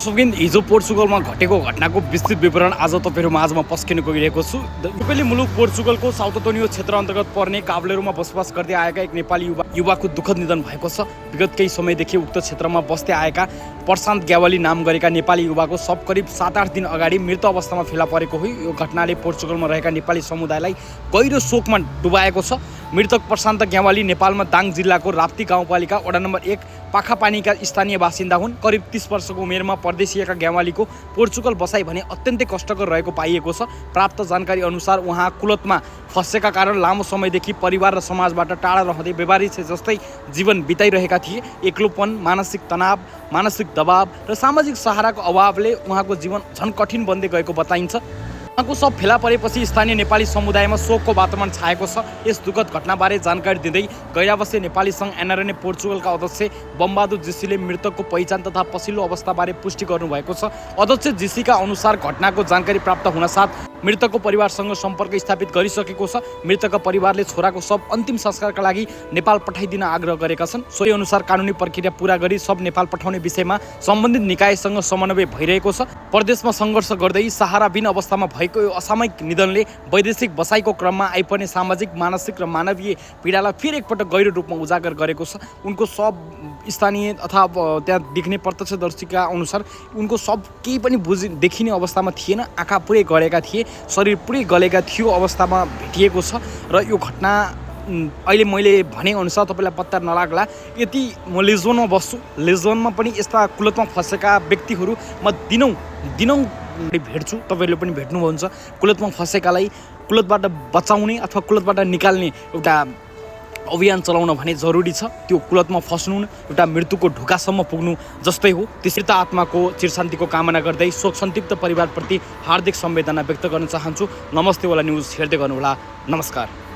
सुगिन हिजो पोर्चुगलमा घटेको घटनाको विस्तृत विवरण आज तपाईँहरू माझमा पस्किन गइरहेको छु। युरोपेली मुलुक पोर्चुगलको साउथ अन्तोनियो क्षेत्र अन्तर्गत पर्ने काभ्लेरोमा बसोबास गर्दै आएका एक नेपाली युवाको दुःखद निधन भएको छ। विगत केही समयदेखि उक्त क्षेत्रमा बस्दै आएका प्रशान्त ग्यावाली नाम गरेका नेपाली युवाको शव करिब 7-8 दिन अगाडि मृत अवस्थामा फेला परेको हो। यो घटनाले पोर्चुगलमा रहेका नेपाली समुदायलाई गहिरो शोकमा डुबाएको छ। मृतक प्रशान्त ग्यावाली नेपालमा दाङ जिल्लाको राप्ती गाउँपालिका वडा नम्बर 1 पाखापानीका स्थानीय बासिन्दा हुन्। करिब 30 वर्षको उमेरमा परदेशिएका ग्यावालीको पोर्चुगल बसाइ भने अत्यन्तै कष्टकर रहेको पाइएको छ। प्राप्त जानकारी अनुसार उहाँ कुलतमा फँसेका कारण लामो समयदेखि परिवार र समाजबाट टाढा रहँदै बेवारिसे जस्तै जीवन बिताइरहेका थिए। एक्लोपन, मानसिक तनाव, मानसिक दबाव र सामाजिक सहाराको अभावले उहाँको जीवन झन् कठिन बन्दै गएको बताइन्छ। उहाँको सब फेला परेपछि स्थानीय नेपाली समुदायमा शोकको वातावरण छाएको छ। यस दुःखद घटनाबारे जानकारी दिँदै गैरावासीय नेपाली सङ्घ एनआरएनए पोर्चुगलका अध्यक्ष बमबहादुर जीसीले मृतकको पहिचान तथा पछिल्लो अवस्थाबारे पुष्टि गर्नुभएको छ। अध्यक्ष जीसीका अनुसार घटनाको जानकारी प्राप्त हुनसाथ मृतकको परिवारसँग सम्पर्क स्थापित गरिसकेको छ। मृतकका परिवारले छोराको शव अन्तिम संस्कारका लागि नेपाल पठाइदिन आग्रह गरेका छन्। सोही अनुसार कानुनी प्रक्रिया पूरा गरी शव नेपाल पठाउने विषयमा सम्बन्धित निकायसँग समन्वय भइरहेको छ। प्रदेशमा सङ्घर्ष गर्दै सहाराविहीन अवस्थामा भएको यो असामयिक निधनले वैदेशिक बसाइको क्रममा आइपर्ने सामाजिक, मानसिक र मानवीय पीडालाई फेरि एकपटक गहिरो रूपमा उजागर गरेको छ। उनको शव स्थानीय अथवा त्यहाँ देख्ने प्रत्यक्षदर्शीका अनुसार उनको शव केही पनि देखिने अवस्थामा थिएन। आँखा पुरै गलेका थिए, शरीर पुरै गलेका थियो अवस्थामा भेटिएको छ। र यो घटना अहिले मैले भनेअनुसार तपाईँलाई पत्ता नलाग्ला, यति म लिजबनमा बस्छु, लिजबनमा पनि यस्ता कुलतमा फँसेका व्यक्तिहरू म दिनौँ भेट्छु। तपाईँहरूले पनि भेट्नुहुन्छ। कुलतमा फँसेकालाई कुलतबाट बचाउने अथवा कुलतबाट निकाल्ने एउटा अभियान चलाउन भने जरुरी छ। त्यो कुलतमा फस्नु एउटा मृत्युको ढोकासम्म पुग्नु जस्तै हो। त्यसरी आत्माको चिरशान्तिको कामना गर्दै शोक सन्तप्त परिवारप्रति हार्दिक संवेदना व्यक्त गर्न चाहन्छु। नमस्ते वाला न्युज हेर्दै गर्नुहोला। नमस्कार।